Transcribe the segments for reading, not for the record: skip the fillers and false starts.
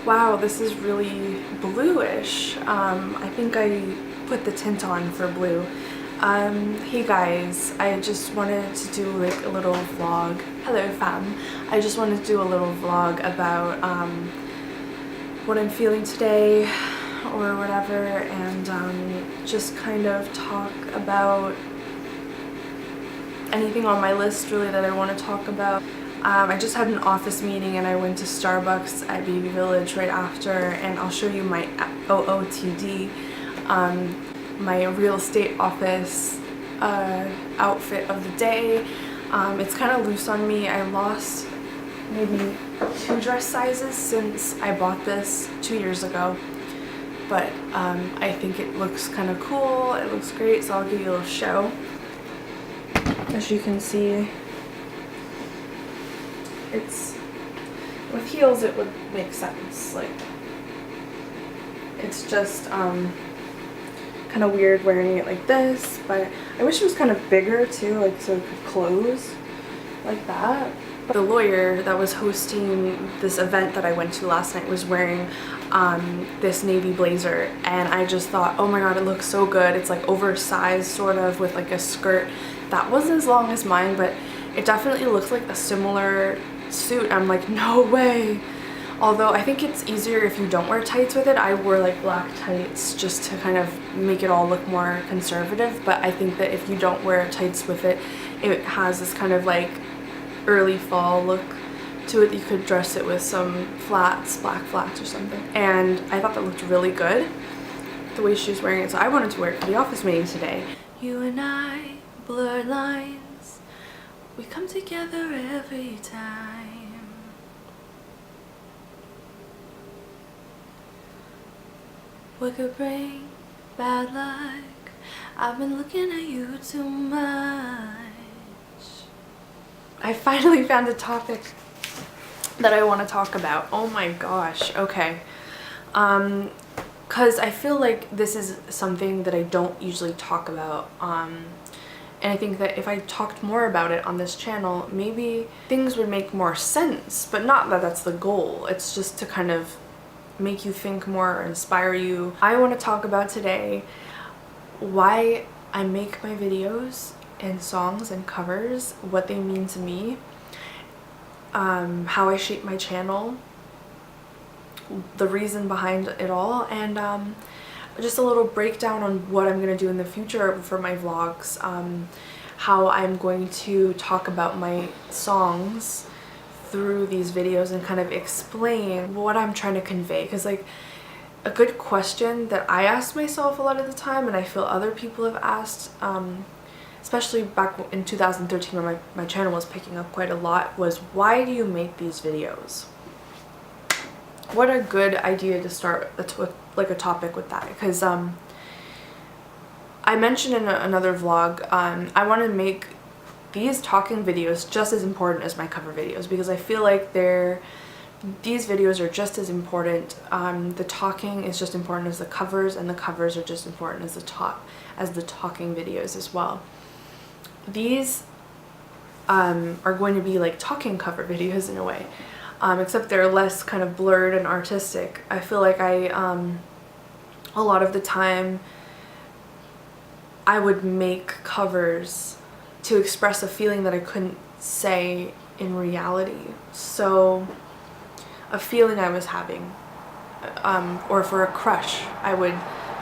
Wow, this is really bluish. I think I put the tint on for blue. Hey guys, I just wanted to do like a little vlog. Hello fam. I just wanted to do a little vlog about what I'm feeling today or whatever, and just kind of talk about anything on my list really that I want to talk about. I just had an office meeting and I went to Starbucks at Baby Village right after, and I'll show you my OOTD, my real estate office outfit of the day. It's kind of loose on me. I lost maybe 2 dress sizes since I bought this 2 years ago, but I think it looks kind of cool. It looks great, so I'll give you a little show. As you can see, it's with heels it would make sense. Like, it's just kind of weird wearing it like this, but I wish it was kind of bigger too, like so it could close like that. But the lawyer that was hosting this event that I went to last night was wearing this navy blazer, and I just thought, oh my god, it looks so good. It's like oversized sort of with like a skirt that wasn't as long as mine, but it definitely looks like a similar suit. I'm like, no way. Although I think it's easier if you don't wear tights with it. I wore like black tights just to kind of make it all look more conservative, but I think that if you don't wear tights with it, it has this kind of like early fall look to it. You could dress it with some flats, black flats or something, and I thought that looked really good the way she was wearing it, so I wanted to wear it for the office meeting today. You and I, blurred lines, we come together every time. We could bring bad luck. I've been looking at you too much. I finally found a topic that I want to talk about. Oh my gosh. Okay. Because I feel like this is something that I don't usually talk about. And I think that if I talked more about it on this channel, maybe things would make more sense, but not that that's the goal. It's just to kind of make you think more or inspire you. I want to talk about today why I make my videos and songs and covers, what they mean to me, how I shape my channel, the reason behind it all, and just a little breakdown on what I'm going to do in the future for my vlogs, how I'm going to talk about my songs through these videos and kind of explain what I'm trying to convey. Because like a good question that I ask myself a lot of the time, and I feel other people have asked, especially back in 2013 when my channel was picking up quite a lot, was why do you make these videos? What a good idea to start with, like a topic with that, because I mentioned in another vlog, I want to make these talking videos just as important as my cover videos, because I feel like these videos are just as important. The talking is just important as the covers, and the covers are just important as the talking videos as well. These are going to be like talking cover videos in a way. Except they're less kind of blurred and artistic. I feel like a lot of the time I would make covers to express a feeling that I couldn't say in reality. So a feeling I was having, or for a crush, I would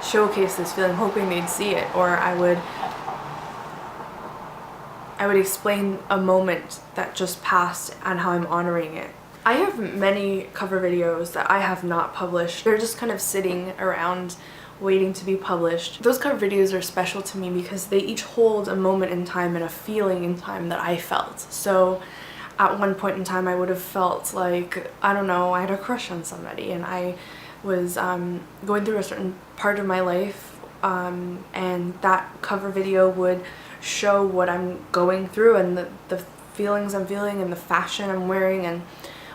showcase this feeling hoping they'd see it, or I would explain a moment that just passed and how I'm honoring it. I have many cover videos that I have not published. They're just kind of sitting around waiting to be published. Those cover videos are special to me because they each hold a moment in time and a feeling in time that I felt. So at one point in time I would have felt like, I don't know, I had a crush on somebody, and I was going through a certain part of my life, and that cover video would show what I'm going through and the feelings I'm feeling and the fashion I'm wearing and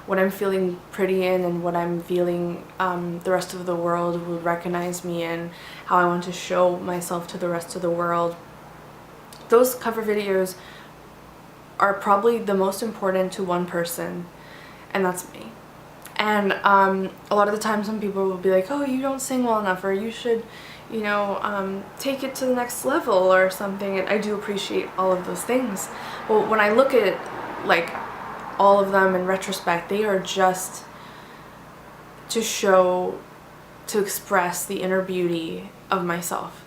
what I'm feeling pretty in and what I'm feeling the rest of the world would recognize me in, how I want to show myself to the rest of the world. Those cover videos are probably the most important to one person, and that's me. And a lot of the time some people will be like, oh, you don't sing well enough, or you should, you know, take it to the next level or something. And I do appreciate all of those things. But when I look at like all of them in retrospect, they are just to show, to express the inner beauty of myself,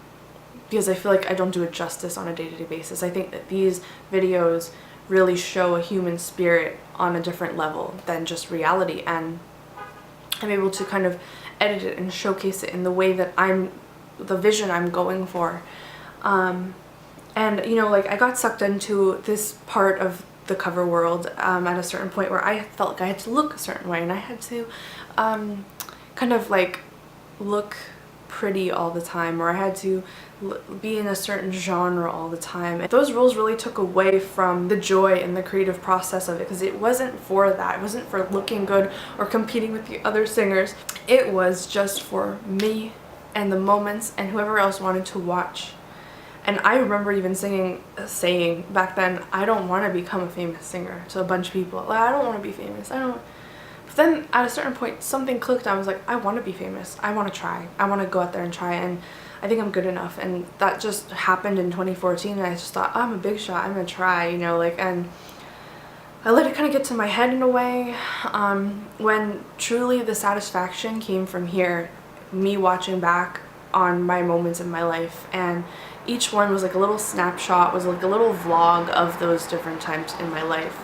because I feel like I don't do it justice on a day-to-day basis. I think that these videos really show a human spirit on a different level than just reality, and I'm able to kind of edit it and showcase it in the way that the vision I'm going for. And you know, like I got sucked into this part of the cover world at a certain point where I felt like I had to look a certain way, and I had to kind of like look pretty all the time, or I had to be in a certain genre all the time. And those rules really took away from the joy and the creative process of it, because it wasn't for that. It wasn't for looking good or competing with the other singers. It was just for me and the moments and whoever else wanted to watch. And I remember even saying back then, I don't want to become a famous singer, to a bunch of people. Like, I don't want to be famous. But then at a certain point, something clicked. I was like, I want to be famous. I want to try. I want to go out there and try, and I think I'm good enough. And that just happened in 2014, and I just thought, oh, I'm a big shot. I'm going to try, you know, like, and I let it kind of get to my head in a way. When truly the satisfaction came from here, me watching back on my moments in my life, and each one was like a little snapshot, was like a little vlog of those different times in my life.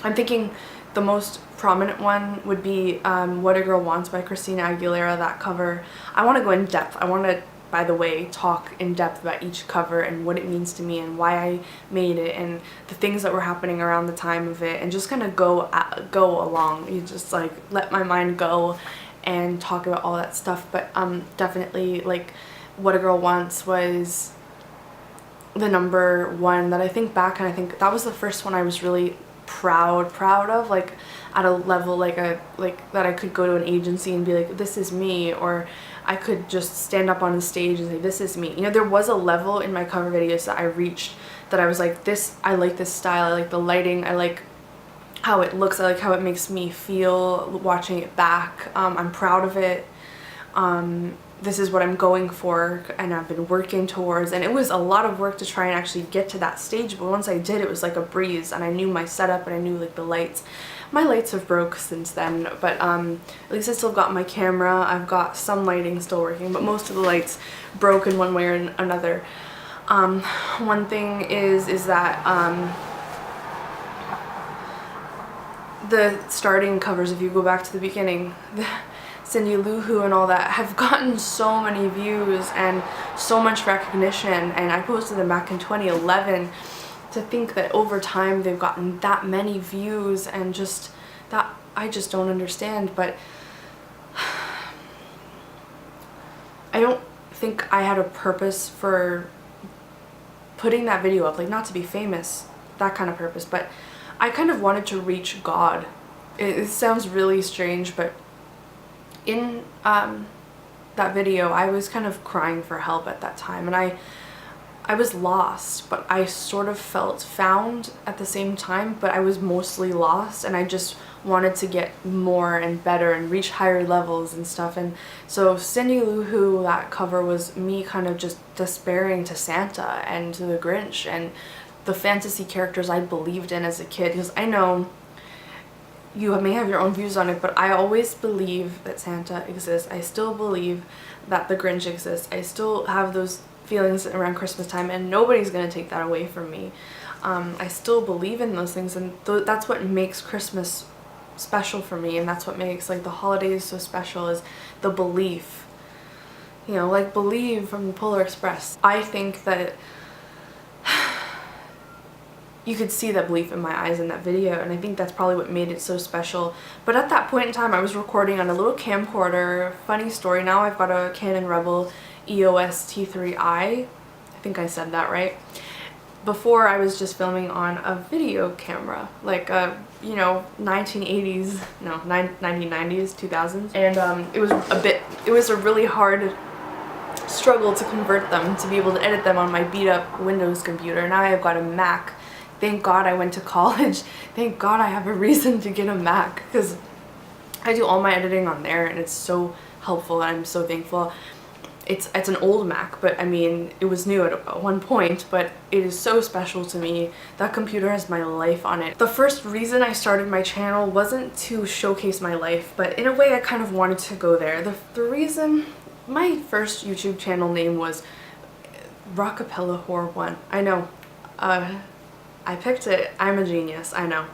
I'm thinking the most prominent one would be What a Girl Wants by Christina Aguilera, that cover. I want to go in depth. I want to, by the way, talk in depth about each cover and what it means to me and why I made it and the things that were happening around the time of it, and just kind of go along. You just like let my mind go and talk about all that stuff. But definitely, like, What a Girl Wants was the #1 that I think back, and I think that was the first one I was really proud of, like at a level like that I could go to an agency and be like, this is me, or I could just stand up on the stage and say, this is me. You know, there was a level in my cover videos that I reached that I was like, this, I like this style, I like the lighting, I like how it looks, I like how it makes me feel watching it back. I'm proud of it. This is what I'm going for, and I've been working towards, and it was a lot of work to try and actually get to that stage, but once I did, it was like a breeze, and I knew my setup, and I knew like the lights. My lights have broke since then, but at least I still got my camera. I've got some lighting still working, but most of the lights broke in one way or another. One thing is that the starting covers, if you go back to the beginning, Cindy Lou Who and all that have gotten so many views and so much recognition, and I posted them back in 2011. To think that over time they've gotten that many views, and just that, I just don't understand. But I don't think I had a purpose for putting that video up, like not to be famous, that kind of purpose, but I kind of wanted to reach God. It sounds really strange, but in that video I was kind of crying for help at that time, and I was lost, but I sort of felt found at the same time, but I was mostly lost, and I just wanted to get more and better and reach higher levels and stuff. And so Cindy Lou Who, that cover, was me kind of just despairing to Santa and to the Grinch and the fantasy characters I believed in as a kid, because I know you may have your own views on it, but I always believe that Santa exists. I still believe that the Grinch exists. I still have those feelings around Christmas time, and nobody's gonna take that away from me. I still believe in those things, and that's what makes Christmas special for me, and that's what makes like the holidays so special, is the belief. You know, like Believe from the Polar Express. I think that you could see that belief in my eyes in that video, and I think that's probably what made it so special. But at that point in time, I was recording on a little camcorder. Funny story, now I've got a Canon Rebel EOS T3i. I think I said that right. Before, I was just filming on a video camera, like a, you know, 1980s, no, 1990s, 2000s. And it was a really hard struggle to convert them, to be able to edit them on my beat up Windows computer. Now I've got a Mac. Thank God I went to college. Thank God I have a reason to get a Mac, because I do all my editing on there, and it's so helpful, and I'm so thankful. It's an old Mac, but I mean, it was new at one point, but it is so special to me. That computer has my life on it. The first reason I started my channel wasn't to showcase my life, but in a way I kind of wanted to go there. The reason my first YouTube channel name was Rockapella Horror 1. I know, I picked it. I'm a genius, I know.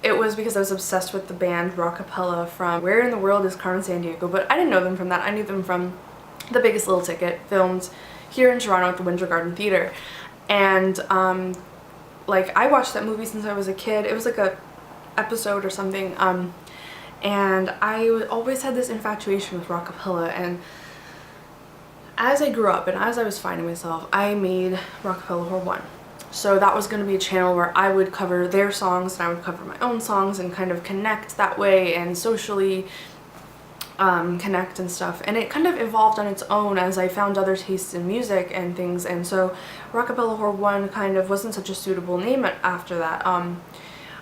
It was because I was obsessed with the band Rockapella from Where in the World is Carmen Sandiego, but I didn't know them from that. I knew them from The Biggest Little Ticket, filmed here in Toronto at the Winter Garden Theatre. And like, I watched that movie since I was a kid. It was like a episode or something, and I always had this infatuation with Rockapella. And as I grew up and as I was finding myself, I made Rockapella Horror 1. So that was going to be a channel where I would cover their songs and I would cover my own songs and kind of connect that way and socially connect and stuff. And it kind of evolved on its own as I found other tastes in music and things, and so Rockapella Horror 1 kind of wasn't such a suitable name after that.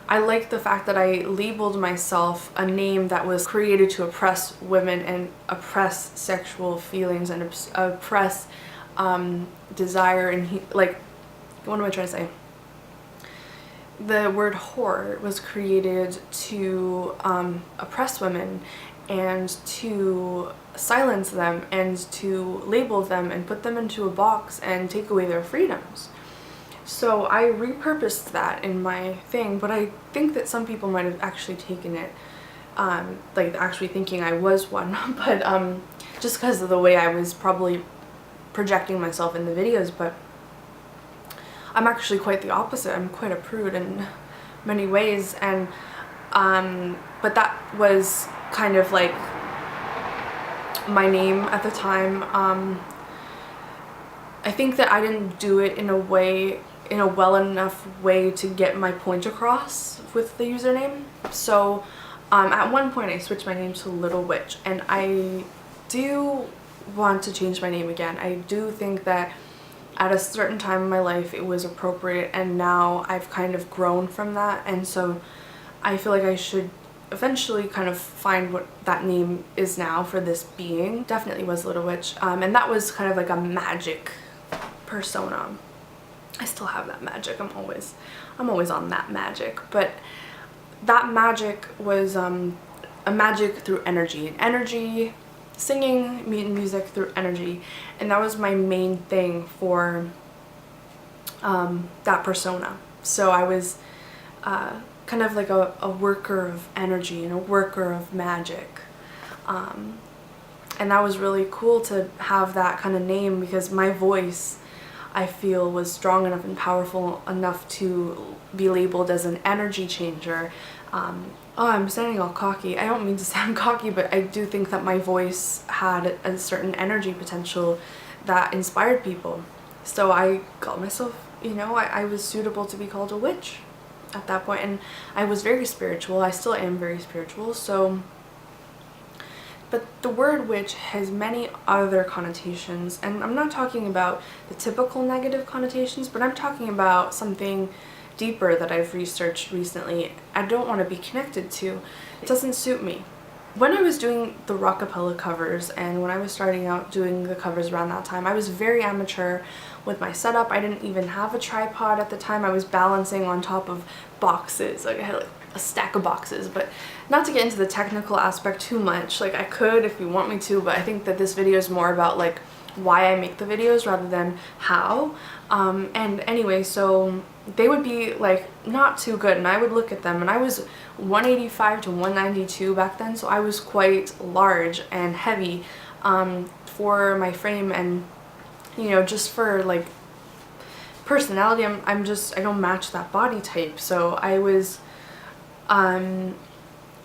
I liked the fact that I labeled myself a name that was created to oppress women and oppress sexual feelings and oppress desire and like, what am I trying to say? The word whore was created to oppress women and to silence them and to label them and put them into a box and take away their freedoms. So I repurposed that in my thing, but I think that some people might have actually taken it, like actually thinking I was one, but just because of the way I was probably projecting myself in the videos. But I'm actually quite the opposite. I'm quite a prude in many ways, and but that was kind of like my name at the time. I think that I didn't do it in a well enough way to get my point across with the username. So at one point I switched my name to Little Witch, and I do want to change my name again. I do think that at a certain time in my life it was appropriate, and now I've kind of grown from that, and so I feel like I should eventually kind of find what that name is now for this being. Definitely was Little Witch, and that was kind of like a magic persona. I still have that magic. I'm always on that magic, but that magic was a magic through energy, singing music through energy, and that was my main thing for that persona. So I was kind of like a worker of energy and a worker of magic, and that was really cool to have that kind of name, because my voice, I feel, was strong enough and powerful enough to be labeled as an energy changer. Oh, I'm sounding all cocky. I don't mean to sound cocky, but I do think that my voice had a certain energy potential that inspired people. So I called myself, you know, I was suitable to be called a witch at that point, and I was very spiritual. I still am very spiritual, so. But the word witch has many other connotations, and I'm not talking about the typical negative connotations, but I'm talking about something deeper that I've researched recently. I don't want to be connected to. It doesn't suit me. When I was doing the Rockapella covers, and when I was starting out doing the covers around that time, I was very amateur with my setup. I didn't even have a tripod at the time. I was balancing on top of boxes. Like, I had like a stack of boxes, but not to get into the technical aspect too much. Like, I could if you want me to, but I think that this video is more about like why I make the videos rather than how. And anyway, so they would be like not too good, and I would look at them, and I was 185 to 192 back then, so I was quite large and heavy for my frame, and you know, just for like personality, I don't match that body type. So I was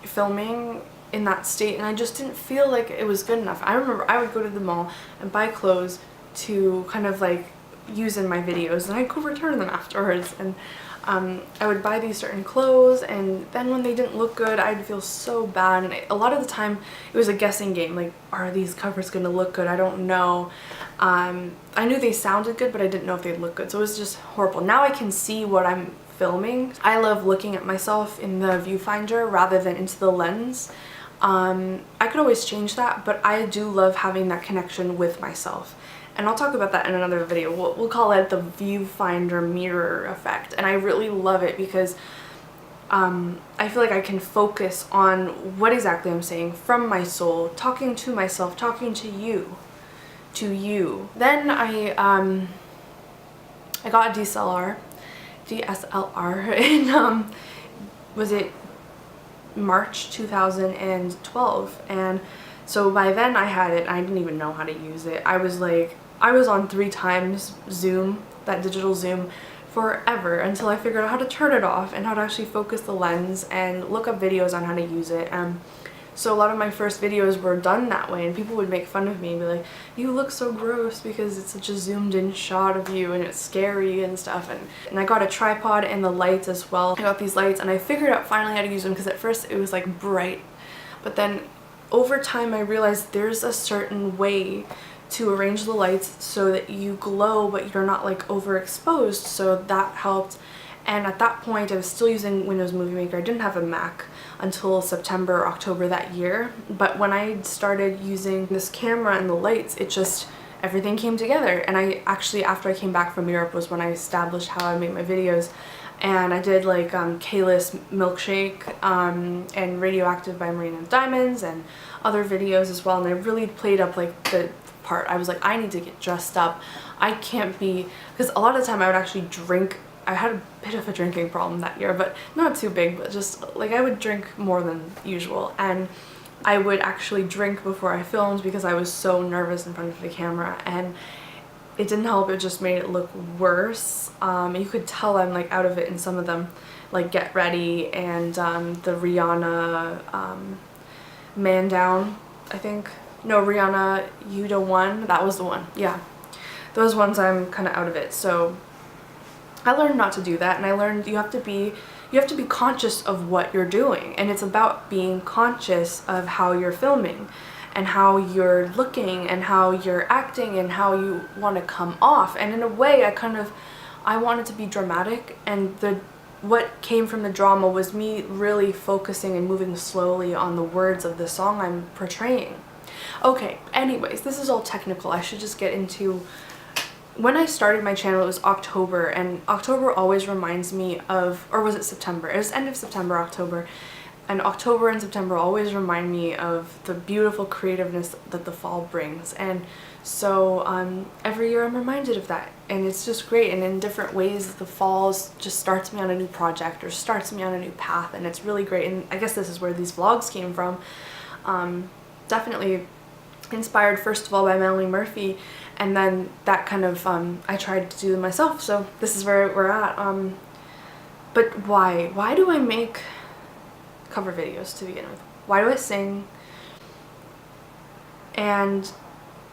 filming in that state, and I just didn't feel like it was good enough. I remember I would go to the mall and buy clothes to kind of like use in my videos, and I'd go return them afterwards, and I would buy these certain clothes, and then when they didn't look good, I'd feel so bad. And a lot of the time it was a guessing game, like, are these covers gonna look good? I don't know. I knew they sounded good, but I didn't know if they'd look good, so it was just horrible. Now I can see what I'm filming. I love looking at myself in the viewfinder rather than into the lens. I could always change that, but I do love having that connection with myself. And I'll talk about that in another video. We'll call it the viewfinder mirror effect. And I really love it because I feel like I can focus on what exactly I'm saying from my soul, talking to myself, talking to you. Then I got a DSLR in was it March 2012, and so by then I had it. I didn't even know how to use it. I was on 3 times Zoom, that digital Zoom, forever until I figured out how to turn it off and how to actually focus the lens and look up videos on how to use it. So a lot of my first videos were done that way, and people would make fun of me and be like, you look so gross because it's such a zoomed in shot of you and it's scary and stuff. And I got a tripod and the lights as well. I got these lights and I figured out finally how to use them because at first it was like bright, but then over time I realized there's a certain way to arrange the lights so that you glow but you're not like overexposed, so that helped. And at that point I was still using Windows Movie Maker. I didn't have a Mac until September or October that year, but when I started using this camera and the lights, it just, everything came together. And I actually, after I came back from Europe, was when I established how I made my videos. And I did like Kayla's Milkshake and Radioactive by Marina and Diamonds and other videos as well, and I really played up like the part. I was like, I need to get dressed up. I can't be, because a lot of the time I would actually drink. I had a bit of a drinking problem that year, but not too big, but just like I would drink more than usual, and I would actually drink before I filmed because I was so nervous in front of the camera, and it didn't help. It just made it look worse. You could tell I'm like out of it in some of them, like Get Ready and the Rihanna Man Down, I think. No, Rihanna You Don't One, that was the one. Yeah, those ones I'm kind of out of it. So I learned not to do that, and I learned you have to be conscious of what you're doing, and it's about being conscious of how you're filming and how you're looking and how you're acting and how you want to come off. And in a way I wanted to be dramatic, and what came from the drama was me really focusing and moving slowly on the words of the song I'm portraying. Okay, anyways, this is all technical. I should just get into when I started my channel. It was October, and October always reminds me of, or was it September? It was end of September, October. And October and September always remind me of the beautiful creativeness that the fall brings. And so every year I'm reminded of that. And it's just great. And in different ways, the fall just starts me on a new project or starts me on a new path. And it's really great. And I guess this is where these vlogs came from. Definitely inspired first of all by Melanie Murphy, and then that kind of I tried to do them myself, so this is where we're at. But why do I make cover videos to begin with? Why do I sing? And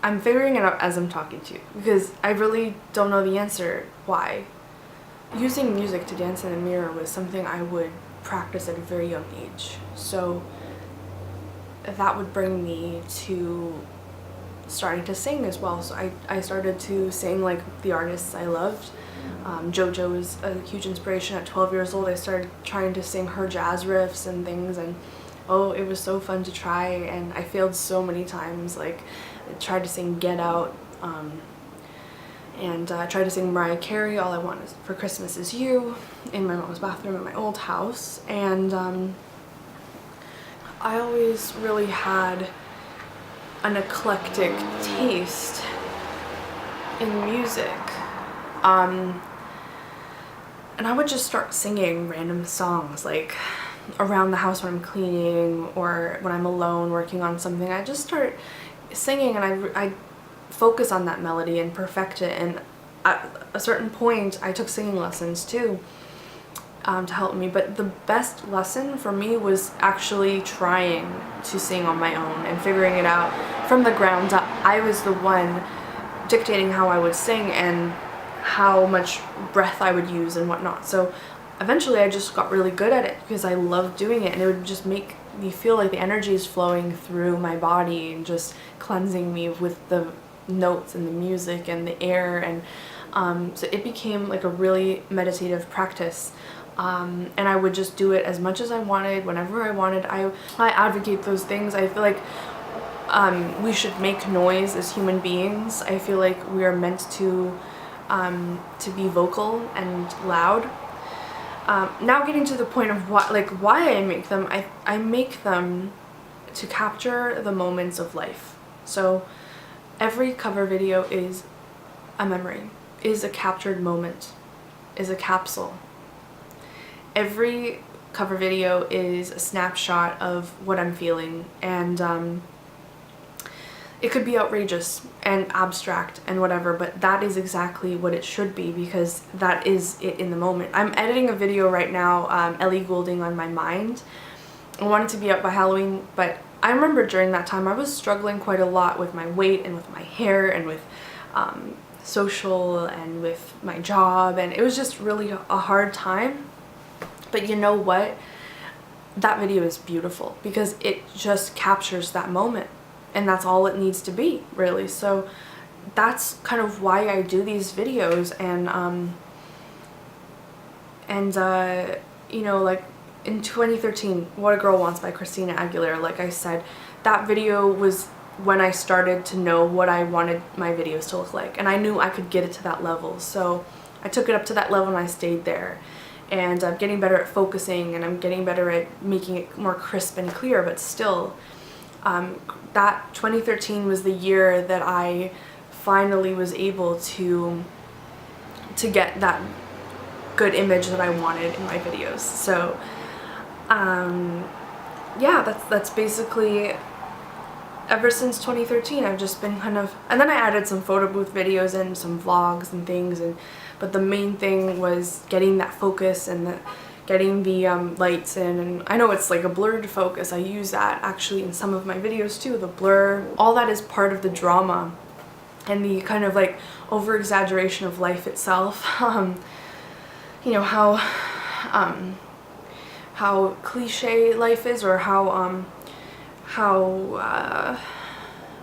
I'm figuring it out as I'm talking to you, because I really don't know the answer why. Using music to dance in the mirror was something I would practice at a very young age, so that would bring me to starting to sing as well. So I started to sing like the artists I loved. JoJo was a huge inspiration. At 12 years old I started trying to sing her jazz riffs and things, and oh, it was so fun to try, and I failed so many times. Like I tried to sing Get Out, and I tried to sing Mariah Carey, All I Want for Christmas Is You, in my mom's bathroom in my old house. And I always really had an eclectic taste in music, and I would just start singing random songs like around the house when I'm cleaning or when I'm alone working on something. I just start singing, and I focus on that melody and perfect it. And at a certain point I took singing lessons too, to help me, but the best lesson for me was actually trying to sing on my own and figuring it out from the ground up. I was the one dictating how I would sing and how much breath I would use and whatnot. So eventually I just got really good at it because I loved doing it, and it would just make me feel like the energy is flowing through my body and just cleansing me with the notes and the music and the air. And so it became like a really meditative practice. and I would just do it as much as I wanted, whenever I wanted. I advocate those things. I feel like we should make noise as human beings. I feel like we are meant to be vocal and loud. Now getting to the point of why I make them, I make them to capture the moments of life. So every cover video is a memory, is a captured moment, is a capsule. Every cover video is a snapshot of what I'm feeling, and it could be outrageous and abstract and whatever, but that is exactly what it should be, because that is it in the moment. I'm editing a video right now, Ellie Goulding on my mind. I want it to be out by Halloween, but I remember during that time I was struggling quite a lot with my weight and with my hair and with social and with my job, and it was just really a hard time. But you know what? That video is beautiful because it just captures that moment. And that's all it needs to be, really. So that's kind of why I do these videos. And you know, like in 2013, What a Girl Wants by Christina Aguilera, like I said, that video was when I started to know what I wanted my videos to look like. And I knew I could get it to that level. So I took it up to that level and I stayed there. And I'm getting better at focusing, and I'm getting better at making it more crisp and clear, but still, that 2013 was the year that I finally was able to get that good image that I wanted in my videos. So yeah, that's basically, ever since 2013 I've just been kind of, and then I added some photo booth videos and some vlogs and things, but the main thing was getting that focus and getting the lights in. And I know it's like a blurred focus, I use that actually in some of my videos too, the blur, all that is part of the drama and the kind of like over exaggeration of life itself. You know, how cliche life is, or how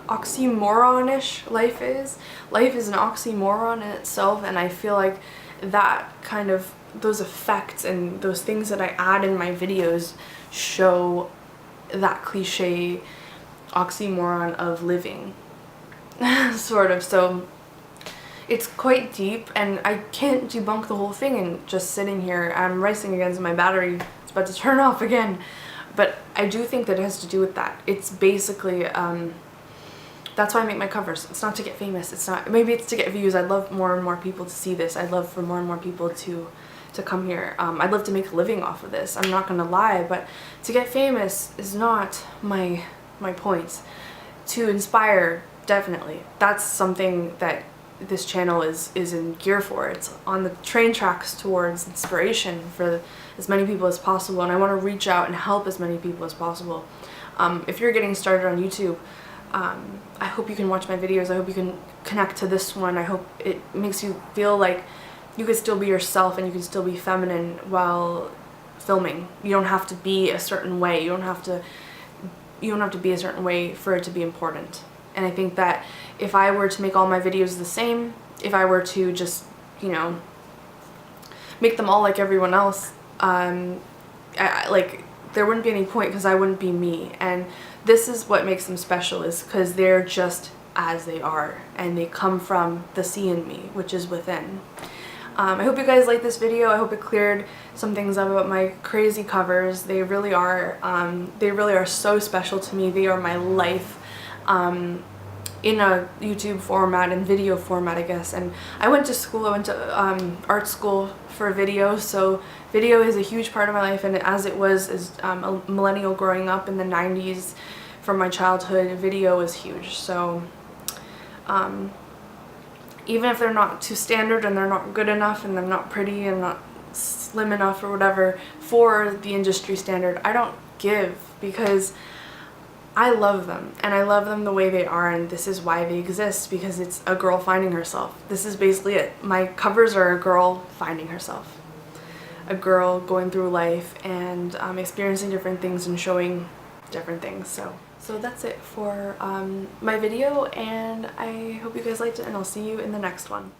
oxymoron-ish life is. Life is an oxymoron in itself, and I feel like that kind of, those effects and those things that I add in my videos show that cliche oxymoron of living, sort of. So it's quite deep, and I can't debunk the whole thing in just sitting here. I'm racing against my battery, it's about to turn off again. But I do think that it has to do with that. It's basically, that's why I make my covers. It's not to get famous. It's not, maybe it's to get views. I'd love more and more people to see this. I'd love for more and more people to come here. I'd love to make a living off of this. I'm not gonna lie, but to get famous is not my point. To inspire, definitely. That's something that this channel is in gear for. It's on the train tracks towards inspiration for as many people as possible, and I want to reach out and help as many people as possible. If you're getting started on YouTube, I hope you can watch my videos. I hope you can connect to this one. I hope it makes you feel like you could still be yourself and you can still be feminine while filming. You don't have to be a certain way. You don't have to be a certain way for it to be important. And I think that if I were to make all my videos the same, if I were to just, you know, make them all like everyone else, like, there wouldn't be any point, because I wouldn't be me. And this is what makes them special, is because they're just as they are, and they come from the sea in me, which is within. I hope you guys liked this video. I hope it cleared some things up about my crazy covers. They really are so special to me. They are my life. In a YouTube format and video format, I guess. And I went to school, I went to art school for video, so video is a huge part of my life, and as it was as a millennial growing up in the 90s, from my childhood, video was huge. So even if they're not too standard and they're not good enough and they're not pretty and not slim enough or whatever for the industry standard, I don't give, because I love them, and I love them the way they are, and this is why they exist, because it's a girl finding herself. This is basically it. My covers are a girl finding herself. A girl going through life and experiencing different things and showing different things. So that's it for my video, and I hope you guys liked it, and I'll see you in the next one.